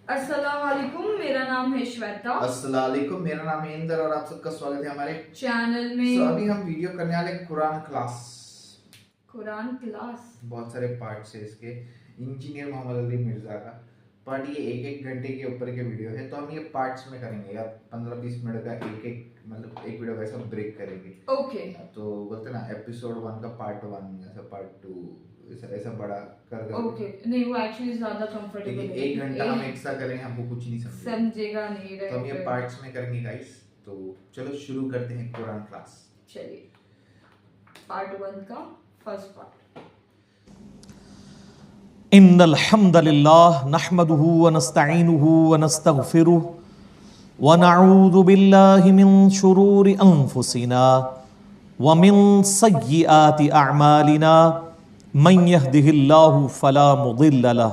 السلام علیکم، میرا نام ہے شویتا۔ السلام علیکم، میرا نام ہے اندر اور آپ سب کا سواگت ہے ہمارے چینل میں۔ ابھی ہم ویڈیو کرنے والے قرآن کلاس بہت سارے پارٹس ہے اس کے۔ انجینئر محمد علی مرزا کا پارٹ یہ ایک گھنٹے کے اوپر کے ویڈیو ہے، تو ہم یہ پارٹس میں کریں گے، یا 15-20 منٹ کا ایک ویڈیو ویسا بریک کریں گے۔ اوکے، تو بولتے نا ایپیسوڈ 1 کا پارٹ 1 ایسا پارٹ 2 ایسا بڑا کر اوکے۔ نہیں، وہ ایکچولی زیادہ کمفرٹیبل ہے، 1 گھنٹہ ہم ایکسٹرا کریں گے، ہم کو کچھ نہیں سمجھے گا نہیں تو ہم یہ پارٹس میں کریں گے گائس۔ تو چلو شروع کرتے ہیں قرآن کلاس۔ چلیے، پارٹ 1 کا فرسٹ پارٹ۔ ان الحمد للہ نحمده ونستعینه ونستغفره ونعوذ باللہ من شرور انفسنا ومن سیئات اعمالنا من يهده اللہ فلا مضل له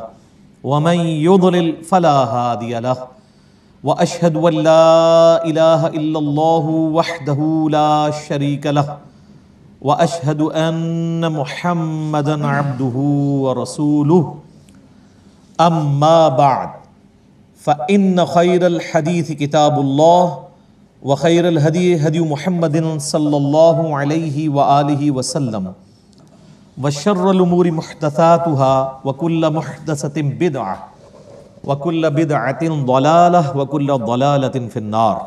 ومن يضلل فلا هادی له واشهد ان لا الہ الا اللہ وحدہ لا شریک له واشهد ان محمدا عبده ورسوله اما بعد فان خير الحديث كتاب الله وخير الهدي هدي محمد صلى الله عليه واله وسلم وشر الامور محدثاتها وكل محدثة بدعة وكل بدعة ضلالة وكل ضلالة في النار۔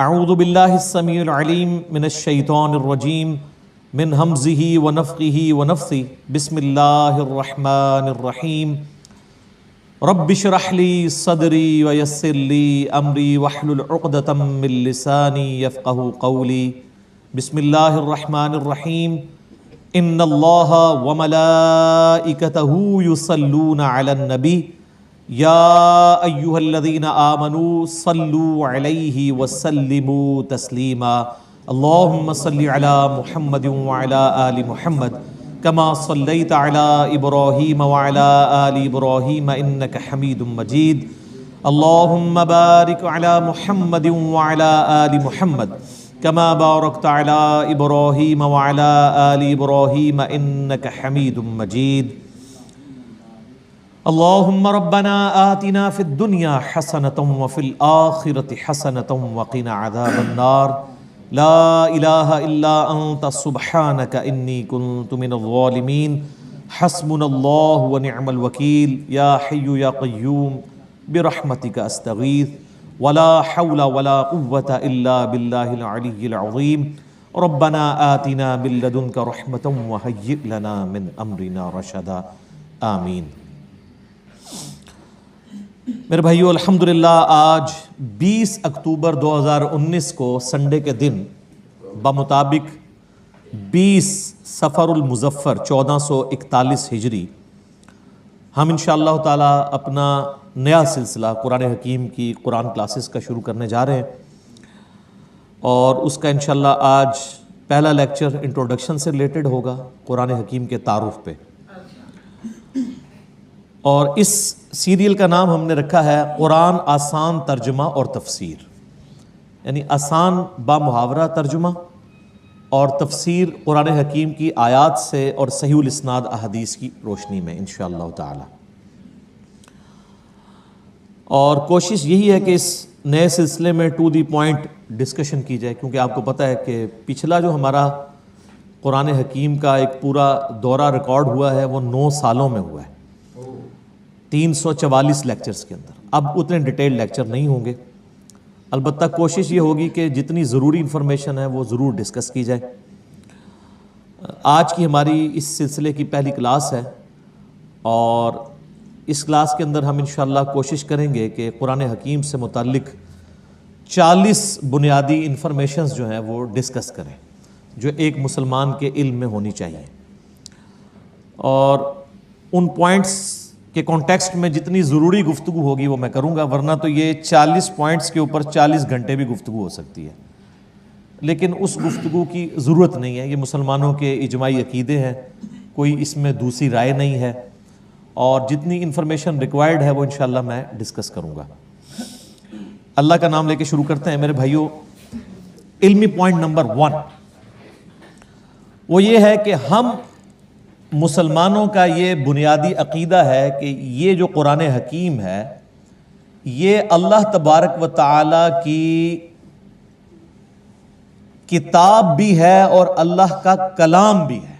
اعوذ باللہ السمیع العلیم من الشیطان الرجیم من ہمزہ ونفخہ ونفثہ بسم اللہ الرحمن الرحیم رب اشرح لی صدری ویسر لی امری واحلل عقدۃ من لسانی یفقہوا قولی۔ بسم اللہ الرحمن الرحیم ان اللہ وملائکتہ یصلون علی النبی یا ایہا الذین آمنوا صلوا علیہ وسلموا تسلیما۔ اللہم صلی علی محمد وعلی آل محمد کما صلیت علی ابراہیم وعلی آل ابراہیم انک حمید مجید۔ اللہم بارک علی محمد وعلی آل محمد کما بارکت علی ابراہیم وعلی آل ابراہیم انک حمید مجید۔ اللہم ربنا آتنا فی الدنیا حسنۃ وفی الآخرۃ حسنۃ وقنا عذاب النار۔ لا الہ الا انت سبحانک انی کنت من الظالمین۔ حسبنا اللہ ونعم الوکیل۔ یا حی یا قیوم برحمتک استغیث ولا حول ولا قوة الا باللہ العلی العظیم۔ ربنا آتنا من لدنک رحمۃ وہیئ لنا من امرنا رشدا۔ آمین۔ میرے بھائیو، الحمدللہ آج 20 اکتوبر 2019 کو سنڈے کے دن بمطابق 20 صفر المظفر 1441 ہجری ہم انشاءاللہ تعالی اپنا نیا سلسلہ قرآن حکیم کی قرآن کلاسز کا شروع کرنے جا رہے ہیں، اور اس کا انشاءاللہ آج پہلا لیکچر انٹروڈکشن سے ریلیٹڈ ہوگا، قرآن حکیم کے تعارف پہ، اور اس سیریل کا نام ہم نے رکھا ہے قرآن آسان ترجمہ اور تفسیر، یعنی آسان با محاورہ ترجمہ اور تفسیر قرآن حکیم کی آیات سے اور صحیح الاسناد احادیث کی روشنی میں انشاءاللہ تعالی۔ اور کوشش یہی ہے کہ اس نئے سلسلے میں ٹو دی پوائنٹ ڈسکشن کی جائے، کیونکہ آپ کو پتہ ہے کہ پچھلا جو ہمارا قرآن حکیم کا ایک پورا دورہ ریکارڈ ہوا ہے وہ 9 سالوں میں ہوا ہے، 344 لیکچرز کے اندر۔ اب اتنے ڈیٹیل لیکچر نہیں ہوں گے، البتہ کوشش یہ ہوگی کہ جتنی ضروری انفارمیشن ہے وہ ضرور ڈسکس کی جائے۔ آج کی ہماری اس سلسلے کی پہلی کلاس ہے، اور اس کلاس کے اندر ہم انشاءاللہ کوشش کریں گے کہ قرآن حکیم سے متعلق 40 بنیادی انفارمیشنز جو ہیں وہ ڈسکس کریں، جو ایک مسلمان کے علم میں ہونی چاہیے، اور ان پوائنٹس کہ کانٹیکسٹ میں جتنی ضروری گفتگو ہوگی وہ میں کروں گا، ورنہ تو یہ 40 پوائنٹس کے اوپر 40 گھنٹے بھی گفتگو ہو سکتی ہے، لیکن اس گفتگو کی ضرورت نہیں ہے۔ یہ مسلمانوں کے اجماعی عقیدے ہیں، کوئی اس میں دوسری رائے نہیں ہے، اور جتنی انفارمیشن ریکوائرڈ ہے وہ انشاءاللہ میں ڈسکس کروں گا۔ اللہ کا نام لے کے شروع کرتے ہیں میرے بھائیوں۔ علمی پوائنٹ نمبر 1 وہ یہ ہے کہ ہم مسلمانوں کا یہ بنیادی عقیدہ ہے کہ یہ جو قرآن حکیم ہے یہ اللہ تبارک و تعالی کی کتاب بھی ہے اور اللہ کا کلام بھی ہے۔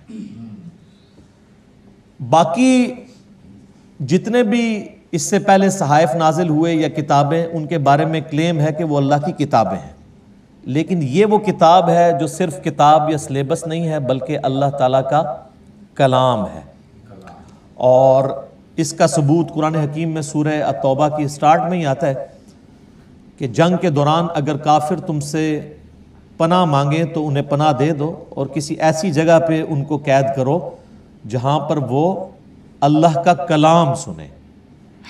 باقی جتنے بھی اس سے پہلے صحائف نازل ہوئے یا کتابیں، ان کے بارے میں کلیم ہے کہ وہ اللہ کی کتابیں ہیں، لیکن یہ وہ کتاب ہے جو صرف کتاب یا سلیبس نہیں ہے بلکہ اللہ تعالیٰ کا کلام ہے۔ اور اس کا ثبوت قرآن حکیم میں سورہ التوبہ کی سٹارٹ میں ہی آتا ہے کہ جنگ کے دوران اگر کافر تم سے پناہ مانگیں تو انہیں پناہ دے دو، اور کسی ایسی جگہ پہ ان کو قید کرو جہاں پر وہ اللہ کا کلام سنیں،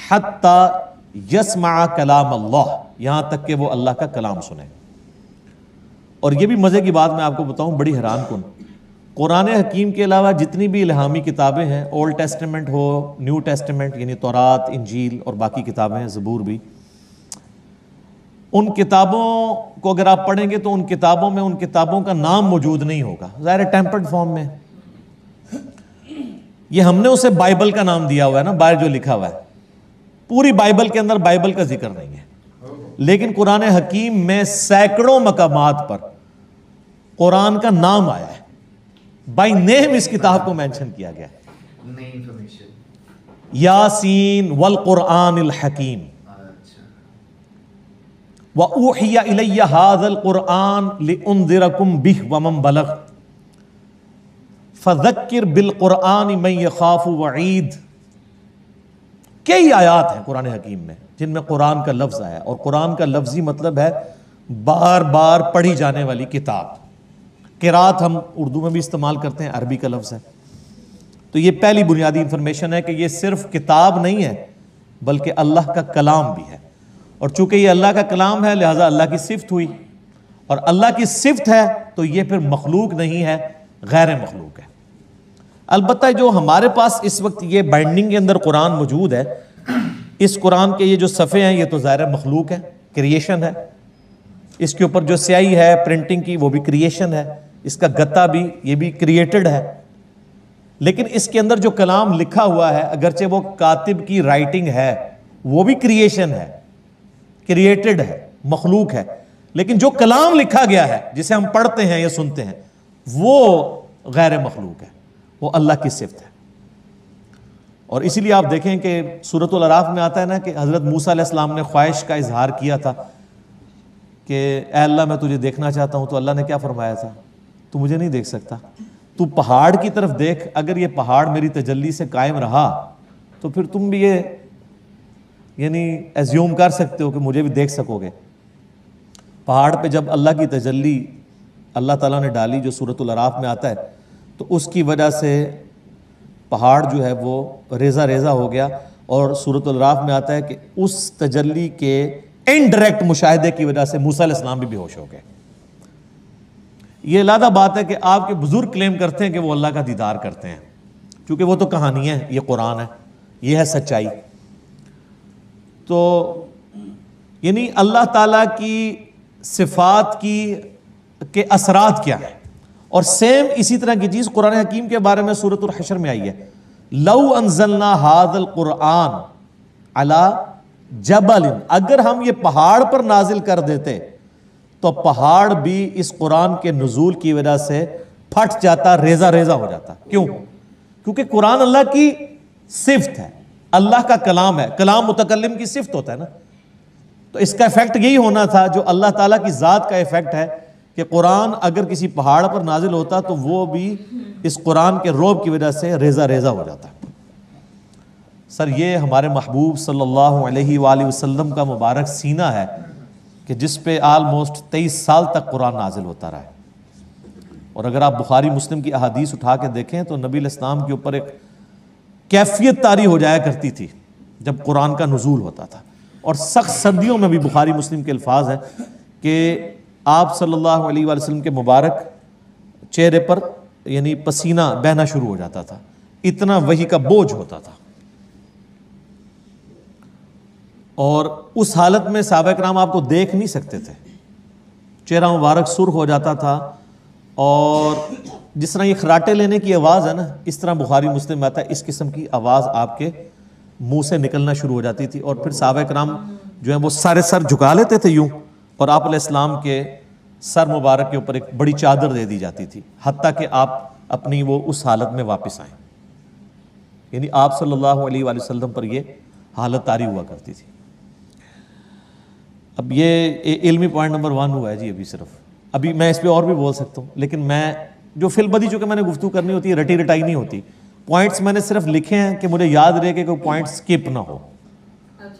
حتی یسمع کلام اللہ، یہاں تک کہ وہ اللہ کا کلام سنیں۔ اور یہ بھی مزے کی بات میں آپ کو بتاؤں، بڑی حیران کن، قرآن حکیم کے علاوہ جتنی بھی الہامی کتابیں ہیں، اولڈ ٹیسٹمنٹ ہو، نیو ٹیسٹمنٹ یعنی تورات، انجیل اور باقی کتابیں ہیں، زبور بھی، ان کتابوں کو اگر آپ پڑھیں گے تو ان کتابوں میں ان کتابوں کا نام موجود نہیں ہوگا، ظاہر ٹیمپرڈ فارم میں۔ یہ ہم نے اسے بائبل کا نام دیا ہوا ہے نا، باہر جو لکھا ہوا ہے، پوری بائبل کے اندر بائبل کا ذکر نہیں ہے، لیکن قرآن حکیم میں سینکڑوں مقامات پر قرآن کا نام آیا ہے، بائی نیم اس کتاب کو مینشن کیا گیا ہے۔ نئی انفارمیشن، یاسین والقرآن الحکیم، وَأُوحِيَ إِلَيَّ هَذَا الْقُرْآنُ لِأُنذِرَكُمْ بِهِ وَمَنْ بَلَغَ فَذَكِّرْ بِالْقُرْآنِ مَنْ يَخَافُ وَعِيدٍ۔ کئی آیات ہیں قرآن حکیم میں جن میں قرآن کا لفظ آیا، اور قرآن کا لفظی مطلب ہے بار بار پڑھی جانے والی کتاب۔ قرات ہم اردو میں بھی استعمال کرتے ہیں، عربی کا لفظ ہے۔ تو یہ پہلی بنیادی انفارمیشن ہے کہ یہ صرف کتاب نہیں ہے بلکہ اللہ کا کلام بھی ہے، اور چونکہ یہ اللہ کا کلام ہے لہٰذا اللہ کی صفت ہوئی، اور اللہ کی صفت ہے تو یہ پھر مخلوق نہیں ہے، غیر مخلوق ہے۔ البتہ جو ہمارے پاس اس وقت یہ بائنڈنگ کے اندر قرآن موجود ہے، اس قرآن کے یہ جو صفحے ہیں یہ تو ظاہر مخلوق ہے، کریشن ہے، اس کے اوپر جو سیاہی ہے پرنٹنگ کی وہ بھی کریشن ہے، اس کا گتا بھی یہ بھی کریٹڈ ہے، لیکن اس کے اندر جو کلام لکھا ہوا ہے اگرچہ وہ کاتب کی رائٹنگ ہے وہ بھی کریشن ہے، کریٹڈ ہے، مخلوق ہے، لیکن جو کلام لکھا گیا ہے جسے ہم پڑھتے ہیں یا سنتے ہیں وہ غیر مخلوق ہے، وہ اللہ کی صفت ہے۔ اور اسی لیے آپ دیکھیں کہ سورۃ الاعراف میں آتا ہے نا کہ حضرت موسیٰ علیہ السلام نے خواہش کا اظہار کیا تھا کہ اے اللہ میں تجھے دیکھنا چاہتا ہوں، تو اللہ نے کیا فرمایا تھا؟ تو مجھے نہیں دیکھ سکتا، تو پہاڑ کی طرف دیکھ، اگر یہ پہاڑ میری تجلی سے قائم رہا تو پھر تم بھی یہ یعنی ایزیوم کر سکتے ہو کہ مجھے بھی دیکھ سکو گے۔ پہاڑ پہ جب اللہ کی تجلی اللہ تعالیٰ نے ڈالی جو سورۃ الاعراف میں آتا ہے تو اس کی وجہ سے پہاڑ جو ہے وہ ریزہ ریزہ ہو گیا، اور سورۃ الاعراف میں آتا ہے کہ اس تجلی کے انڈائریکٹ مشاہدے کی وجہ سے موسیٰ علیہ السلام بھی بے ہوش ہو گئے۔ یہ علیحدہ بات ہے کہ آپ کے بزرگ کلیم کرتے ہیں کہ وہ اللہ کا دیدار کرتے ہیں، کیونکہ وہ تو کہانی ہے، یہ قرآن ہے، یہ ہے سچائی۔ تو یعنی اللہ تعالیٰ کی صفات کے اثرات کیا ہیں، اور سیم اسی طرح کی چیز قرآن حکیم کے بارے میں سورۃ الحشر میں آئی ہے، لو انزلنا هذا القرآن على جبل، اگر ہم یہ پہاڑ پر نازل کر دیتے تو پہاڑ بھی اس قرآن کے نزول کی وجہ سے پھٹ جاتا، ریزہ ریزہ ہو جاتا۔ کیوں؟ کیونکہ قرآن اللہ کی صفت ہے، اللہ کا کلام ہے، کلام متکلم کی صفت ہوتا ہے نا، تو اس کا ایفیکٹ یہی ہونا تھا جو اللہ تعالیٰ کی ذات کا ایفیکٹ ہے کہ قرآن اگر کسی پہاڑ پر نازل ہوتا تو وہ بھی اس قرآن کے روب کی وجہ سے ریزہ ریزہ ہو جاتا۔ سر یہ ہمارے محبوب صلی اللہ علیہ وآلہ وسلم کا مبارک سینہ ہے کہ جس پہ آلموسٹ 23 سال تک قرآن نازل ہوتا رہا ہے، اور اگر آپ بخاری مسلم کی احادیث اٹھا کے دیکھیں تو نبی علیہ السلام کے اوپر ایک کیفیت طاری ہو جایا کرتی تھی جب قرآن کا نزول ہوتا تھا، اور سخت سردیوں میں بھی بخاری مسلم کے الفاظ ہیں کہ آپ صلی اللہ علیہ وآلہ وسلم کے مبارک چہرے پر یعنی پسینہ بہنا شروع ہو جاتا تھا، اتنا وحی کا بوجھ ہوتا تھا، اور اس حالت میں صحابہ کرام آپ کو دیکھ نہیں سکتے تھے، چہرہ مبارک سرخ ہو جاتا تھا، اور جس طرح یہ خراٹے لینے کی آواز ہے نا، اس طرح بخاری مسلم میں آتا ہے اس قسم کی آواز آپ کے منہ سے نکلنا شروع ہو جاتی تھی، اور پھر صحابہ کرام جو ہیں وہ سارے سر جھکا لیتے تھے یوں، اور آپ علیہ السلام کے سر مبارک کے اوپر ایک بڑی چادر دے دی جاتی تھی، حتیٰ کہ آپ اپنی وہ اس حالت میں واپس آئیں. یعنی آپ صلی اللہ علیہ وآلہ وسلم پر یہ حالت طاری ہوا کرتی تھی. اب یہ علمی پوائنٹ نمبر 1 ہوا ہے جی. ابھی میں اس پہ اور بھی بول سکتا ہوں، لیکن میں جو فی البدی چونکہ میں نے گفتگو کرنی ہوتی ہے، رٹی رٹائی نہیں ہوتی. پوائنٹس میں نے صرف لکھے ہیں کہ مجھے یاد رہے کہ کوئی پوائنٹ سکپ نہ ہو.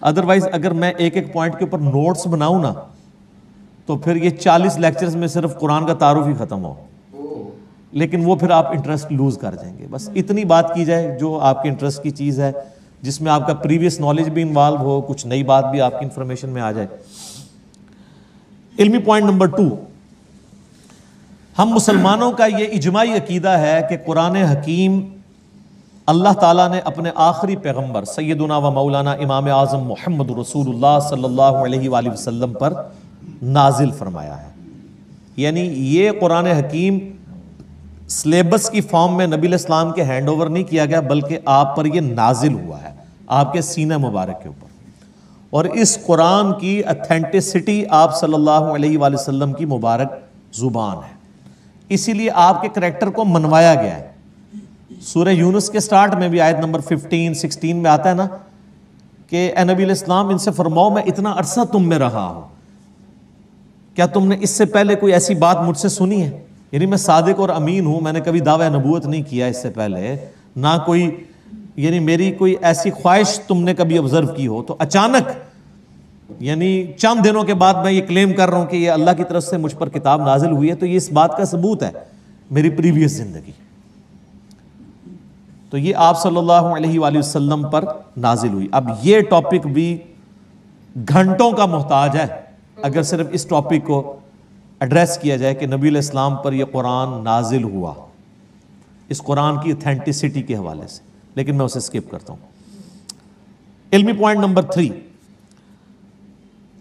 ادروائز اگر میں ایک ایک پوائنٹ کے اوپر نوٹس بناؤں نا تو پھر یہ 40 لیکچرز میں صرف قرآن کا تعارف ہی ختم ہو، لیکن وہ پھر آپ انٹرسٹ لوز کر جائیں گے. بس اتنی بات کی جائے جو آپ کے انٹرسٹ کی چیز ہے، جس میں آپ کا پریویس نالج بھی انوالو ہو، کچھ نئی بات بھی آپ کی انفارمیشن میں آ جائے. علمی پوائنٹ نمبر 2، ہم مسلمانوں کا یہ اجماعی عقیدہ ہے کہ قرآن حکیم اللہ تعالیٰ نے اپنے آخری پیغمبر سیدنا و مولانا امام اعظم محمد رسول اللہ صلی اللہ علیہ وآلہ وسلم پر نازل فرمایا ہے. یعنی یہ قرآن حکیم سلیبس کی فارم میں نبی علیہ السلام کے ہینڈ اوور نہیں کیا گیا، بلکہ آپ پر یہ نازل ہوا ہے آپ کے سینہ مبارک کے اوپر. اور اس قرآن کی اتھینٹسٹی آپ صلی اللہ علیہ وآلہ وسلم کی مبارک زبان ہے، اسی لیے آپ کے کریکٹر کو منوایا گیا ہے. سورہ یونس کے سٹارٹ میں بھی آیت نمبر 15-16 میں آتا ہے نا کہ اے نبی علیہ السلام ان سے فرماؤ میں اتنا عرصہ تم میں رہا ہوں، کیا تم نے اس سے پہلے کوئی ایسی بات مجھ سے سنی ہے؟ یعنی میں صادق اور امین ہوں، میں نے کبھی دعویٰ نبوت نہیں کیا اس سے پہلے، نہ کوئی یعنی میری کوئی ایسی خواہش تم نے کبھی آبزرو کی ہو، تو اچانک یعنی چند دنوں کے بعد میں یہ کلیم کر رہا ہوں کہ یہ اللہ کی طرف سے مجھ پر کتاب نازل ہوئی ہے، تو یہ اس بات کا ثبوت ہے میری پریویس زندگی. تو یہ آپ صلی اللہ علیہ وآلہ وسلم پر نازل ہوئی. اب یہ ٹاپک بھی گھنٹوں کا محتاج ہے اگر صرف اس ٹاپک کو ایڈریس کیا جائے کہ نبی علیہ السلام پر یہ قرآن نازل ہوا، اس قرآن کی اتھینٹسٹی کے حوالے سے، لیکن میں اسے سکپ کرتا ہوں. علمی پوائنٹ نمبر 3،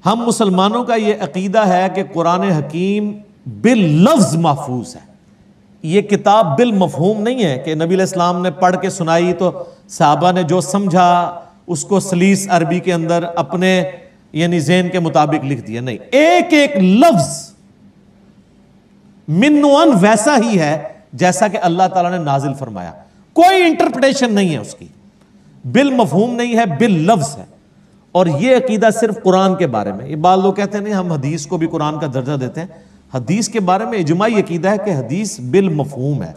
ہم مسلمانوں کا یہ عقیدہ ہے کہ قرآن حکیم باللفظ محفوظ ہے. یہ کتاب بالمفہوم نہیں ہے کہ نبی علیہ السلام نے پڑھ کے سنائی تو صحابہ نے جو سمجھا اس کو سلیس عربی کے اندر اپنے یعنی ذہن کے مطابق لکھ دیا. نہیں، ایک ایک لفظ منوان ویسا ہی ہے جیسا کہ اللہ تعالیٰ نے نازل فرمایا، کوئی انٹرپریٹیشن نہیں ہے اس کی، بالمفہوم نہیں ہے، باللفظ ہے. اور یہ عقیدہ صرف قرآن کے بارے میں. یہ بعض لوگ کہتے ہیں نہیں ہم حدیث کو بھی قرآن کا درجہ دیتے ہیں. حدیث کے بارے میں اجماعی عقیدہ ہے کہ حدیث بالمفہوم ہے.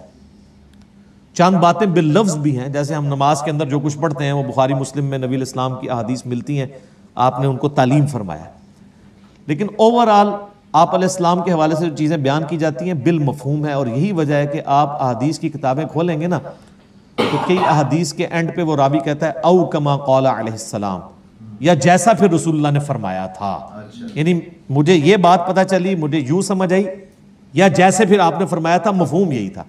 چند باتیں باللفظ بھی ہیں، جیسے ہم نماز کے اندر جو کچھ پڑھتے ہیں وہ بخاری مسلم میں نبی علیہ السلام کی احادیث ملتی ہیں، آپ نے ان کو تعلیم فرمایا. لیکن اوورآل آپ علیہ السلام کے حوالے سے جو چیزیں بیان کی جاتی ہیں بالمفہوم ہے. اور یہی وجہ ہے کہ آپ احادیث کی کتابیں کھولیں گے نا تو کئی احادیث کے اینڈ پہ وہ راوی کہتا ہے او کما قال علیہ السلام، یا جیسا پھر رسول اللہ نے فرمایا تھا. یعنی مجھے یہ بات پتہ چلی، مجھے یوں سمجھ آئی، یا جیسے پھر آپ نے فرمایا تھا، مفہوم یہی تھا.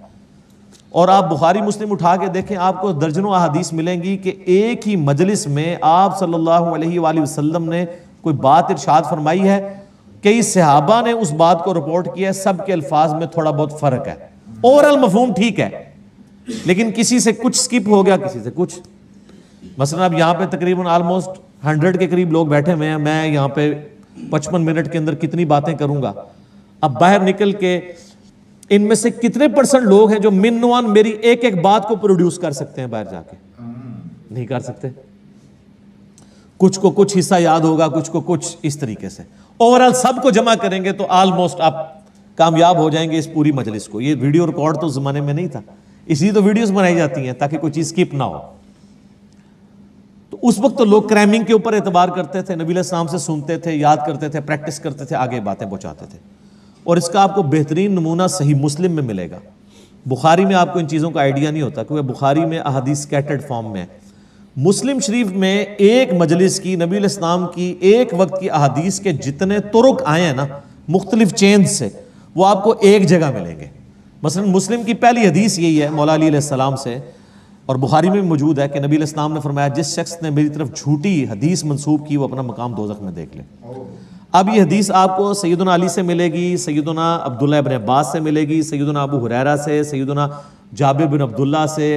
اور آپ بخاری مسلم اٹھا کے دیکھیں، آپ کو درجنوں احادیث ملیں گی کہ ایک ہی مجلس میں آپ صلی اللہ علیہ وآلہ وسلم نے کوئی بات ارشاد فرمائی ہے، کئی صحابہ نے اس بات کو رپورٹ کیا ہے، سب کے الفاظ میں تھوڑا بہت فرق ہے، اوورال مفہوم ٹھیک ہے، لیکن کسی سے کچھ سکپ ہو گیا، کسی سے کچھ. مثلا اب یہاں پہ تقریباً آلموسٹ 100 کے قریب لوگ بیٹھے ہوئے ہیں، میں یہاں پہ 55 منٹ کے اندر کتنی باتیں کروں گا. اب باہر نکل کے ان میں سے کتنے % لوگ ہیں جو منوان میری ایک ایک بات کو پروڈیوس کر سکتے ہیں؟ باہر جا کے نہیں کر سکتے. کچھ کو کچھ حصہ یاد ہوگا، کچھ کو کچھ اس طریقے سے. اوورال سب کو جمع کریں گے تو آلموسٹ آپ کامیاب ہو جائیں گے اس پوری مجلس کو. یہ ویڈیو ریکارڈ تو زمانے میں نہیں تھا، اس لیے تو ویڈیوز بنائی جاتی ہیں تاکہ کوئی چیز سکپ نہ ہو. تو اس وقت تو لوگ کرائمنگ کے اوپر اعتبار کرتے تھے، نبی علیہ السلام سے سنتے تھے، یاد کرتے تھے، پریکٹس کرتے تھے، آگے باتیں پہنچاتے تھے. اور اس کا آپ کو بہترین نمونہ صحیح مسلم میں ملے گا. بخاری میں آپ کو ان چیزوں کا آئیڈیا نہیں ہوتا کیونکہ بخاری میں احادیث سکیٹرڈ فارم میں ہے. مسلم شریف میں ایک مجلس کی نبی علیہ السلام کی ایک وقت کی احادیث کے جتنے طرق آئے ہیں نا مختلف چینز سے، وہ آپ کو ایک جگہ ملیں گے. مثلا مسلم کی پہلی حدیث یہی ہے مولا علی علیہ السلام سے، اور بخاری میں بھی موجود ہے کہ نبی علیہ السلام نے فرمایا جس شخص نے میری طرف جھوٹی حدیث منسوب کی وہ اپنا مقام دوزخ میں دیکھ لے. اب یہ حدیث آپ کو سیدنا علی سے ملے گی، سیدنا عبداللہ ابن عباس سے ملے گی، سیدنا ابو ہریرہ سے، سیدنا جابر بن عبداللہ سے،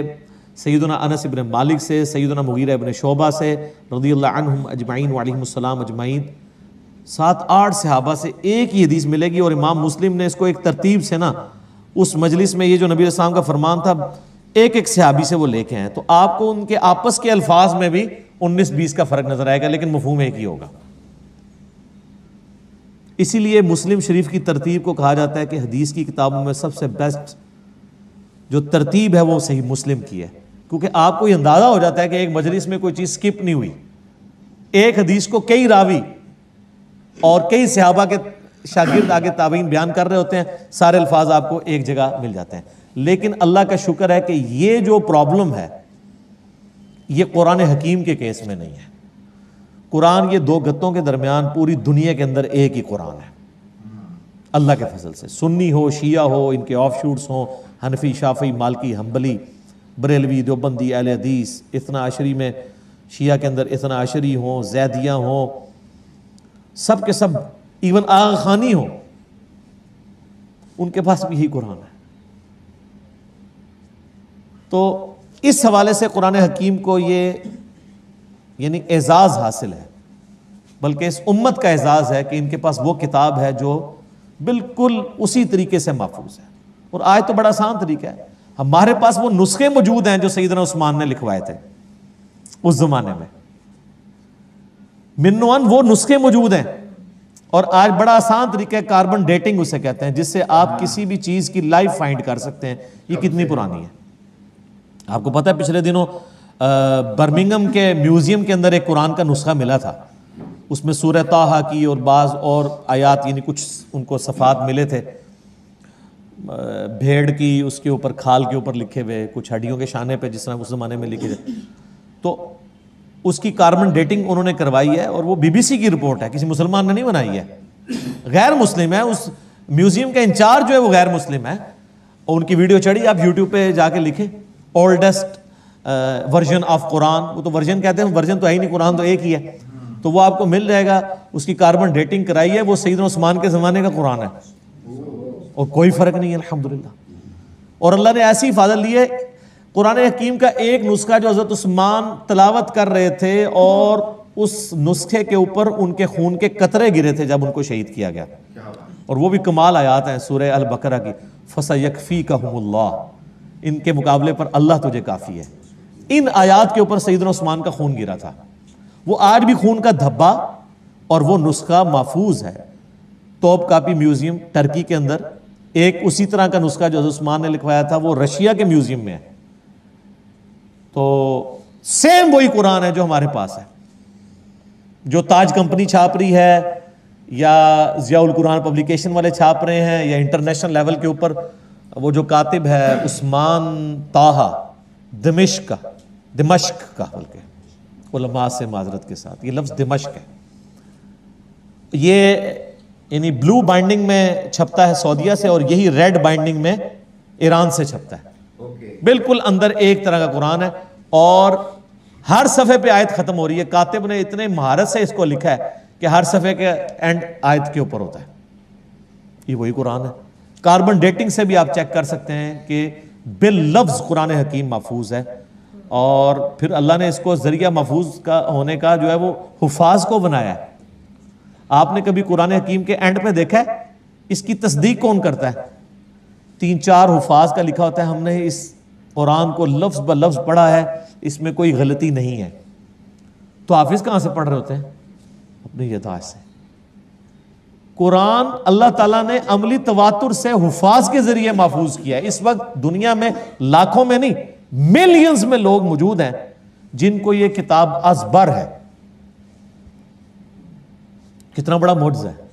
سیدنا انس بن مالک سے، سیدنا مغیرہ ابن شعبہ سے رضی اللہ عنہم اجمعین وعلیہم السلام اجمعین، 7-8 صحابہ سے ایک ہی حدیث ملے گی. اور امام مسلم نے اس کو ایک ترتیب سے نا اس مجلس میں، یہ جو نبی علیہ السلام کا فرمان تھا، ایک ایک صحابی سے وہ لے کے ہیں، تو آپ کو ان کے آپس کے الفاظ میں بھی 19-20 کا فرق نظر آئے گا، لیکن مفہوم ایک ہی ہوگا. اسی لیے مسلم شریف کی ترتیب کو کہا جاتا ہے کہ حدیث کی کتابوں میں سب سے بیسٹ جو ترتیب ہے وہ صحیح مسلم کی ہے، کیونکہ آپ کو یہ اندازہ ہو جاتا ہے کہ ایک مجلس میں کوئی چیز سکپ نہیں ہوئی. ایک حدیث کو کئی راوی اور کئی صحابہ کے شاگرد آگے تابعین بیان کر رہے ہوتے ہیں، سارے الفاظ آپ کو ایک جگہ مل جاتے ہیں. لیکن اللہ کا شکر ہے کہ یہ جو پرابلم ہے یہ قرآن حکیم کے کیس میں نہیں ہے. قرآن یہ 2 گتوں کے درمیان پوری دنیا کے اندر ایک ہی قرآن ہے اللہ کے فضل سے. سنی ہو، شیعہ ہو، ان کے آف شوٹس ہوں، حنفی، شافعی، مالکی، حنبلی، بریلوی، دیوبندی، اہل حدیث، اثنا عشری میں شیعہ کے اندر اثنا عشری ہوں، زیدیہ ہوں، سب کے سب، ایون آغا خانی ہوں، ان کے پاس بھی یہی قرآن ہے. تو اس حوالے سے قرآن حکیم کو یہ یعنی اعزاز حاصل ہے، بلکہ اس امت کا اعزاز ہے کہ ان کے پاس وہ کتاب ہے جو بالکل اسی طریقے سے محفوظ ہے. اور آج تو بڑا آسان طریقہ ہے، ہمارے پاس وہ نسخے موجود ہیں جو سیدنا عثمان نے لکھوائے تھے اس زمانے میں، منوان وہ نسخے موجود ہیں. اور آج بڑا آسان طریقہ ہے، کاربن ڈیٹنگ اسے کہتے ہیں، جس سے آپ کسی بھی چیز کی لائف فائنڈ کر سکتے ہیں یہ کتنی پرانی ہے. آپ کو پتہ ہے پچھلے دنوں برمنگم کے میوزیم کے اندر ایک قرآن کا نسخہ ملا تھا، اس میں سورہ طٰہٰ کی اور بعض اور آیات یعنی کچھ ان کو صفحات ملے تھے، بھیڑ کی اس کے اوپر کھال کے اوپر لکھے ہوئے، کچھ ہڈیوں کے شانے پہ جس طرح اس زمانے میں لکھے تھے. تو اس کی کاربن ڈیٹنگ انہوں نے کروائی ہے، اور وہ BBC کی رپورٹ ہے، کسی مسلمان نے نہیں بنائی ہے، غیر مسلم ہے. اس میوزیم کا انچارج جو ہے وہ غیر مسلم ہے، اور ان کی ویڈیو چڑھی، آپ یوٹیوب پہ جا کے لکھیں اولڈسٹ ورژن آف قرآن. وہ تو ورژن کہتے ہیں، ورژن تو ہے ہی نہیں، قرآن تو ایک ہی ہے. تو وہ آپ کو مل جائے گا، اس کی کاربن ڈیٹنگ کرائی ہے، وہ سیدنا عثمان کے زمانے کا قرآن ہے اور کوئی فرق نہیں ہے الحمدللہ. اور اللہ نے ایسی حفاظت لی ہے. قرآن حکیم کا ایک نسخہ جو حضرت عثمان تلاوت کر رہے تھے اور اس نسخے کے اوپر ان کے خون کے قطرے گرے تھے جب ان کو شہید کیا گیا، اور وہ بھی کمال آیات ہیں سورہ البقرہ کی، فَسَيَكْفِيكَهُمُ اللَّهُ، ان کے مقابلے پر اللہ تجھے کافی ہے. ان آیات کے اوپر سیدنا عثمان کا خون گرا تھا. وہ آج بھی خون کا دھبا اور وہ نسخہ محفوظ ہے توپ کاپی میوزیم ٹرکی کے اندر. ایک اسی طرح کا نسخہ جو حضرت عثمان نے لکھوایا تھا وہ رشیا کے میوزیم میں ہے. تو سیم وہی قرآن ہے جو ہمارے پاس ہے، جو تاج کمپنی چھاپ رہی ہے یا ضیاء القرآن پبلیکیشن والے چھاپ رہے ہیں، یا انٹرنیشنل لیول کے اوپر وہ جو کاتب ہے عثمان طٰہٰ دمشق کا، بلکہ علماء سے معذرت کے ساتھ یہ لفظ دمشق ہے، یہ یعنی بلو بائنڈنگ میں چھپتا ہے سعودیہ سے، اور یہی ریڈ بائنڈنگ میں ایران سے چھپتا ہے. بالکل اندر ایک طرح کا قرآن ہے، اور ہر صفحے پہ آیت ختم ہو رہی ہے. کاتب نے اتنے مہارت سے اس کو لکھا ہے کہ ہر صفحے کے اینڈ آیت کے اوپر ہوتا ہے. یہ وہی قرآن ہے. کاربن ڈیٹنگ سے بھی آپ چیک کر سکتے ہیں کہ باللفظ قرآن حکیم محفوظ ہے، اور پھر اللہ نے اس کو ذریعہ محفوظ کا ہونے کا جو ہے وہ حفاظ کو بنایا ہے. آپ نے کبھی قرآن حکیم کے اینڈ پہ دیکھا ہے اس کی تصدیق کون کرتا ہے؟ 3-4 حفاظ کا لکھا ہوتا ہے ہم نے اس قرآن کو لفظ بہ لفظ پڑھا ہے، اس میں کوئی غلطی نہیں ہے. تو حافظ کہاں سے پڑھ رہے ہوتے ہیں؟ اپنی یادداشت سے. قرآن اللہ تعالیٰ نے عملی تواتر سے حفاظ کے ذریعے محفوظ کیا ہے. اس وقت دنیا میں لاکھوں میں نہیں ملینز میں لوگ موجود ہیں جن کو یہ کتاب ازبر ہے. کتنا بڑا معجزہ ہے.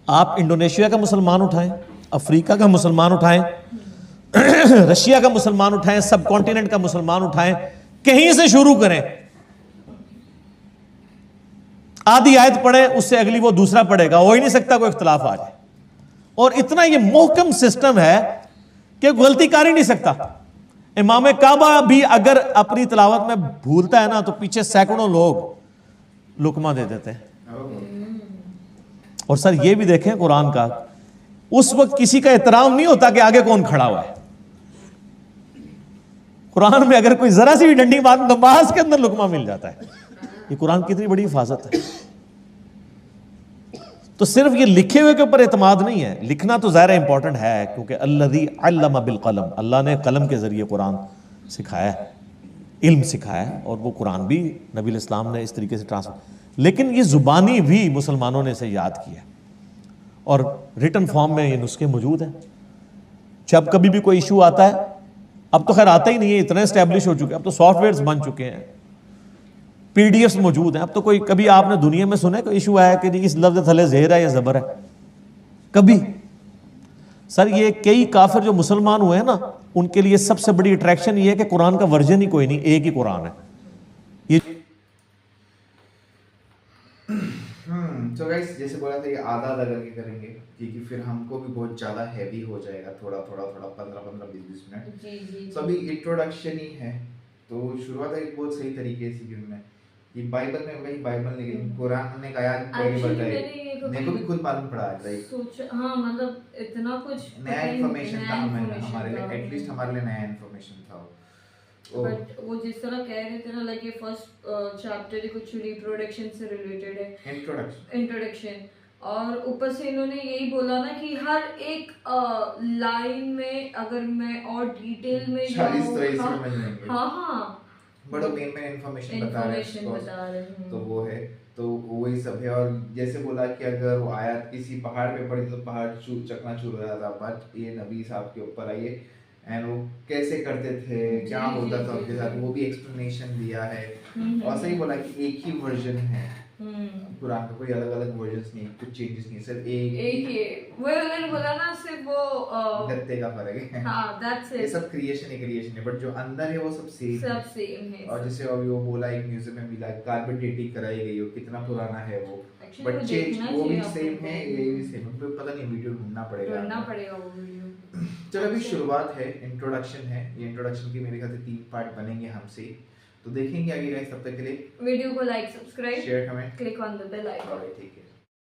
آپ انڈونیشیا کا مسلمان اٹھائیں، افریقہ کا مسلمان اٹھائیں، رشیا کا مسلمان اٹھائیں، سب کانٹیننٹ کا مسلمان اٹھائیں، کہیں سے شروع کریں، آدھی آیت پڑھیں اس سے اگلی وہ دوسرا پڑھے گا، ہو ہی نہیں سکتا کوئی اختلاف آ جائے. اور اتنا یہ محکم سسٹم ہے کہ غلطی کر ہی نہیں سکتا. امام کعبہ بھی اگر اپنی تلاوت میں بھولتا ہے نا تو پیچھے سینکڑوں لوگ لقمہ دے دیتے ہیں. اور سر یہ بھی دیکھیں قرآن کا اس وقت کسی کا احترام نہیں ہوتا کہ آگے کون کھڑا ہوا ہے. قرآن میں اگر کوئی ذرا سی بھی ڈنڈی بات نماز کے اندر لقمہ مل جاتا ہے. یہ قرآن کتنی بڑی حفاظت ہے. تو صرف یہ لکھے ہوئے کے اوپر اعتماد نہیں ہے, لکھنا تو ظاہر امپورٹنٹ ہے کیونکہ الذی علم بالقلم, اللہ نے قلم کے ذریعے قرآن سکھایا ہے, علم سکھایا ہے, اور وہ قرآن بھی نبی علیہ السلام نے اس طریقے سے ٹرانسفر. لیکن یہ زبانی بھی مسلمانوں نے اسے یاد کیا اور ریٹن فارم میں یہ نسخے موجود ہیں. جب کبھی بھی کوئی ایشو آتا ہے, اب تو خیر آتا ہی نہیں ہے, اتنے اسٹیبلش ہو چکے ہیں, اب تو سافٹ ویئرز بن چکے ہیں, پی ڈی ایفs موجود ہیں. اب تو کوئی کبھی آپ نے دنیا میں سنا ہے کوئی ایشو آیا کہ جی اس لفظ تھلے زہر ہے یا زبر ہے؟ کبھی. سر یہ کئی کافر جو مسلمان ہوئے ہیں نا, ان کے لیے سب سے بڑی اٹریکشن یہ ہے کہ قرآن کا ورژن ہی کوئی نہیں, ایک ہی قرآن ہے. یہ تو گائس جیسے بولا تھا یہ آدھا آدھا کر کے کریں گے کیونکہ پھر ہم کو بھی بہت زیادہ ہیوی ہو جائے گا, تھوڑا 15-20 منٹ. جی تو ابھی انٹروڈکشن ہی ہے, تو شروعات ایک بہت صحیح طریقے سے کی میں یہ بائبل میں بھائی بائبل نہیں, قرآن نے آیات پڑھی بتائی, میرے کو بھی خود معلوم پڑا ہے. ہاں مطلب اتنا کچھ نیا انفارمیشن تھا ہمارے لیے, ایٹ لیسٹ ہمارے لیے نیا انفارمیشن تھا. بٹ وہ جس طرح کہہ رہے تھے نا لائک یہ فرسٹ چیپٹر کچھ ریپروڈکشن سے ریلیٹڈ ہے, انٹروڈکشن, اور اوپر سے انہوں نے یہی بولا نا کہ ہر ایک لائن میں اگر میں اور ڈیٹیل میں ہاں بڑا مین انفارمیشن بتا رہے ہیں, تو وہ ہے, تو وہی سب ہے. اور جیسے بولا کہ اگر وہ آیات کسی پہاڑ پہ پڑی تو پہاڑ چکنا چور ہو جاتا, بٹ یہ نبی صاحب کے اوپر آئیے اینڈ وہ کیسے کرتے تھے, کیا ہوتا تھا ان کے ساتھ, وہ بھی ایکسپلینیشن دیا ہے. اور صحیح بولا کہ ایک ہی ورژن ہے قرآن کا, کوئی الگ الگ ورژنس نہیں, کچھ چینجز نہیں, صرف ایک ہی. وہ انہوں نے بولا نا صرف وہ گتے کا فرق ہے. ہاں دیٹس اٹ, یہ سب کریشن ہے, بٹ جو اندر ہے وہ سب سیم ہے. اور جیسے ابھی وہ بولا ایک میوزیم میں ملا کارپیٹ ڈیٹنگ کرائی گئی ہو, کتنا پرانا ہے وہ, بٹ چینج وہ بھی سیم ہے, یہ بھی سیم ہے. پتہ نہیں ویڈیو ڈھونڈنا پڑے گا وہ ویڈیو. چلو ابھی شروعات ہے, انٹروڈکشن ہے. یہ انٹروڈکشن کی میرے خیال سے 3 پارٹ بنیں گے ہم سے, تو دیکھیں گے آگے گائز. تب تک کے لیے ویڈیو کو like, subscribe, share, comment, click on the bell icon. ٹھیک ہے.